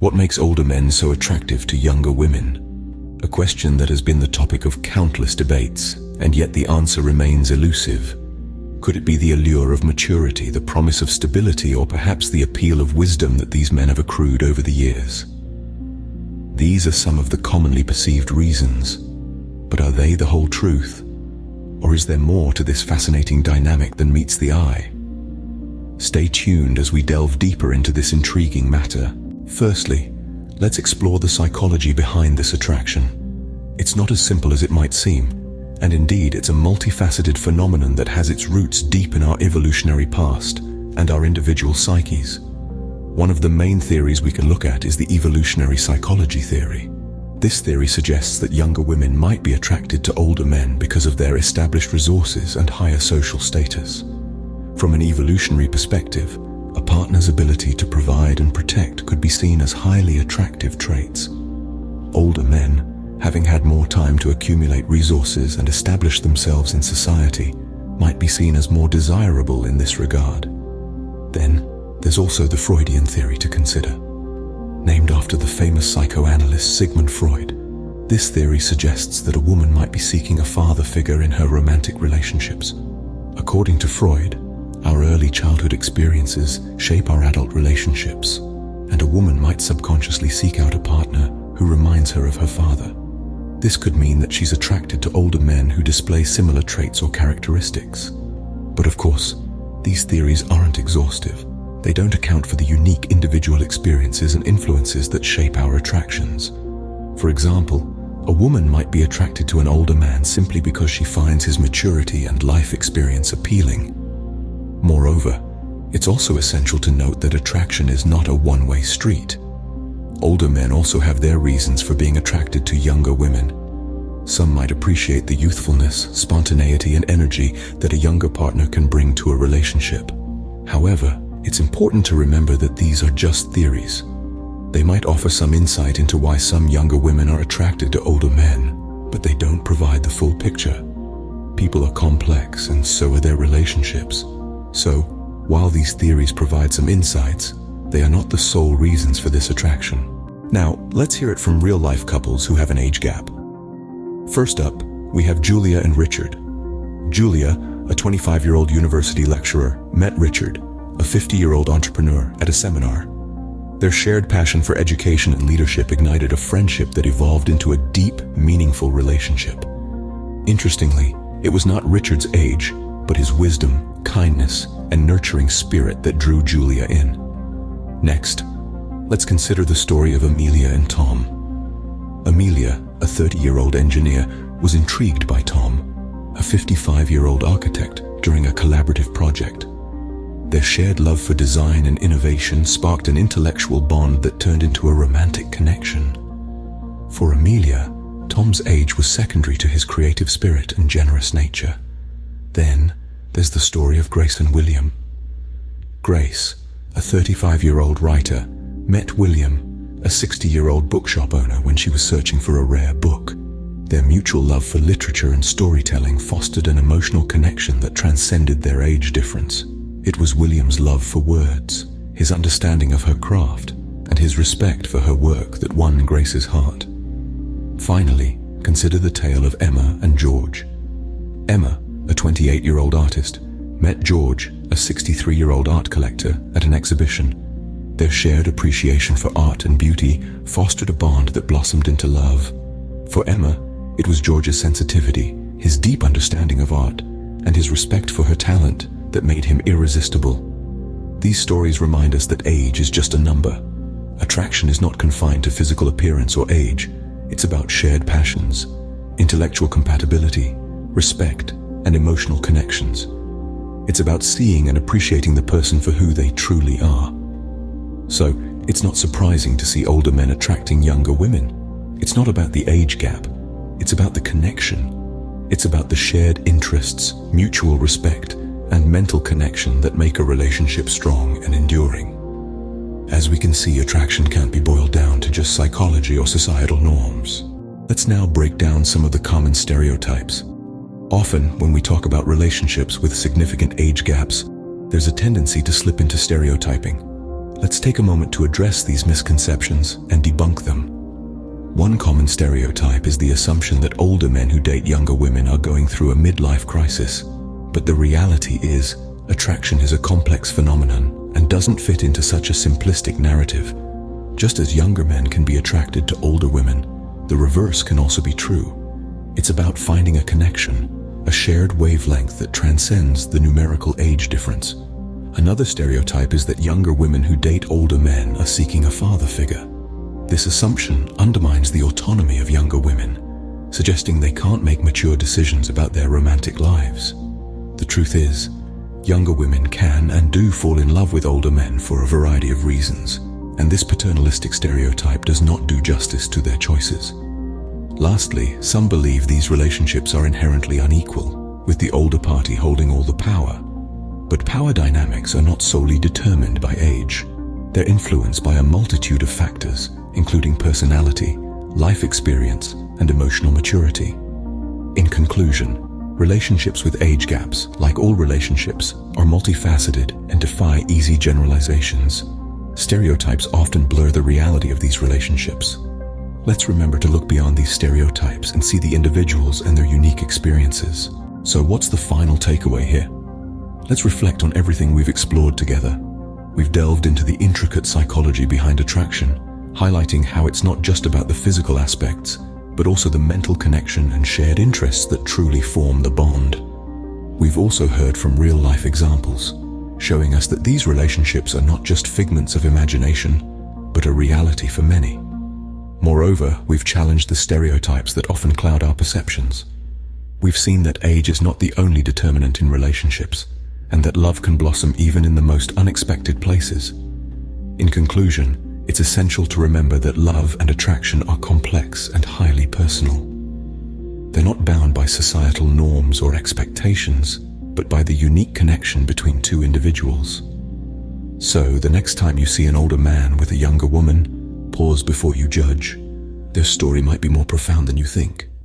What makes older men so attractive to younger women? A question that has been the topic of countless debates, and yet the answer remains elusive. Could it be the allure of maturity, the promise of stability, or perhaps the appeal of wisdom that these men have accrued over the years? These are some of the commonly perceived reasons, but are they the whole truth? Or is there more to this fascinating dynamic than meets the eye? Stay tuned as we delve deeper into this intriguing matter. Firstly, let's explore the psychology behind this attraction. It's not as simple as it might seem, and indeed it's a multifaceted phenomenon that has its roots deep in our evolutionary past and our individual psyches. One of the main theories we can look at is the evolutionary psychology theory. This theory suggests that younger women might be attracted to older men because of their established resources and higher social status. From an evolutionary perspective, a partner's ability to provide and protect could be seen as highly attractive traits. Older men, having had more time to accumulate resources and establish themselves in society, might be seen as more desirable in this regard. Then, there's also the Freudian theory to consider. Named after the famous psychoanalyst Sigmund Freud, this theory suggests that a woman might be seeking a father figure in her romantic relationships. According to Freud, our early childhood experiences shape our adult relationships, and a woman might subconsciously seek out a partner who reminds her of her father. This could mean that she's attracted to older men who display similar traits or characteristics. But of course, these theories aren't exhaustive. They don't account for the unique individual experiences and influences that shape our attractions. For example, a woman might be attracted to an older man simply because she finds his maturity and life experience appealing. Moreover, it's also essential to note that attraction is not a one-way street. Older men also have their reasons for being attracted to younger women. Some might appreciate the youthfulness, spontaneity, and energy that a younger partner can bring to a relationship. However, it's important to remember that these are just theories. They might offer some insight into why some younger women are attracted to older men, but they don't provide the full picture. People are complex, and so are their relationships. So, while these theories provide some insights, they are not the sole reasons for this attraction. Now, let's hear it from real-life couples who have an age gap. First up, we have Julia and Richard. Julia, a 25-year-old university lecturer, met Richard, a 50-year-old entrepreneur, at a seminar. Their shared passion for education and leadership ignited a friendship that evolved into a deep, meaningful relationship. Interestingly, it was not Richard's age, but his wisdom, kindness, and nurturing spirit that drew Julia in. Next, let's consider the story of Amelia and Tom. Amelia, a 30-year-old engineer, was intrigued by Tom, a 55-year-old architect, during a collaborative project. Their shared love for design and innovation sparked an intellectual bond that turned into a romantic connection. For Amelia, Tom's age was secondary to his creative spirit and generous nature. Then, there's the story of Grace and William. Grace, a 35-year-old writer, met William, a 60-year-old bookshop owner, when she was searching for a rare book. Their mutual love for literature and storytelling fostered an emotional connection that transcended their age difference. It was William's love for words, his understanding of her craft, and his respect for her work that won Grace's heart. Finally, consider the tale of Emma and George. Emma, a 28-year-old artist, met George, a 63-year-old art collector, at an exhibition. Their shared appreciation for art and beauty fostered a bond that blossomed into love. For Emma, it was George's sensitivity, his deep understanding of art, and his respect for her talent that made him irresistible. These stories remind us that age is just a number. Attraction is not confined to physical appearance or age. It's about shared passions, intellectual compatibility, respect, and emotional connections. It's about seeing and appreciating the person for who they truly are. So, it's not surprising to see older men attracting younger women. It's not about the age gap. It's about the connection. It's about the shared interests, mutual respect, and mental connection that make a relationship strong and enduring. As we can see, attraction can't be boiled down to just psychology or societal norms. Let's now break down some of the common stereotypes. Often, when we talk about relationships with significant age gaps, there's a tendency to slip into stereotyping. Let's take a moment to address these misconceptions and debunk them. One common stereotype is the assumption that older men who date younger women are going through a midlife crisis. But the reality is, attraction is a complex phenomenon and doesn't fit into such a simplistic narrative. Just as younger men can be attracted to older women, the reverse can also be true. It's about finding a connection, a shared wavelength that transcends the numerical age difference. Another stereotype is that younger women who date older men are seeking a father figure. This assumption undermines the autonomy of younger women, suggesting they can't make mature decisions about their romantic lives. The truth is, younger women can and do fall in love with older men for a variety of reasons, and this paternalistic stereotype does not do justice to their choices. Lastly, some believe these relationships are inherently unequal, with the older party holding all the power. But power dynamics are not solely determined by age. They're influenced by a multitude of factors, including personality, life experience, and emotional maturity. In conclusion, relationships with age gaps, like all relationships, are multifaceted and defy easy generalizations. Stereotypes often blur the reality of these relationships. Let's remember to look beyond these stereotypes and see the individuals and their unique experiences. So what's the final takeaway here? Let's reflect on everything we've explored together. We've delved into the intricate psychology behind attraction, highlighting how it's not just about the physical aspects, but also the mental connection and shared interests that truly form the bond. We've also heard from real-life examples, showing us that these relationships are not just figments of imagination, but a reality for many. Moreover, we've challenged the stereotypes that often cloud our perceptions. We've seen that age is not the only determinant in relationships, and that love can blossom even in the most unexpected places. In conclusion, it's essential to remember that love and attraction are complex and highly personal. They're not bound by societal norms or expectations, but by the unique connection between two individuals. So, the next time you see an older man with a younger woman, pause before you judge. Their story might be more profound than you think.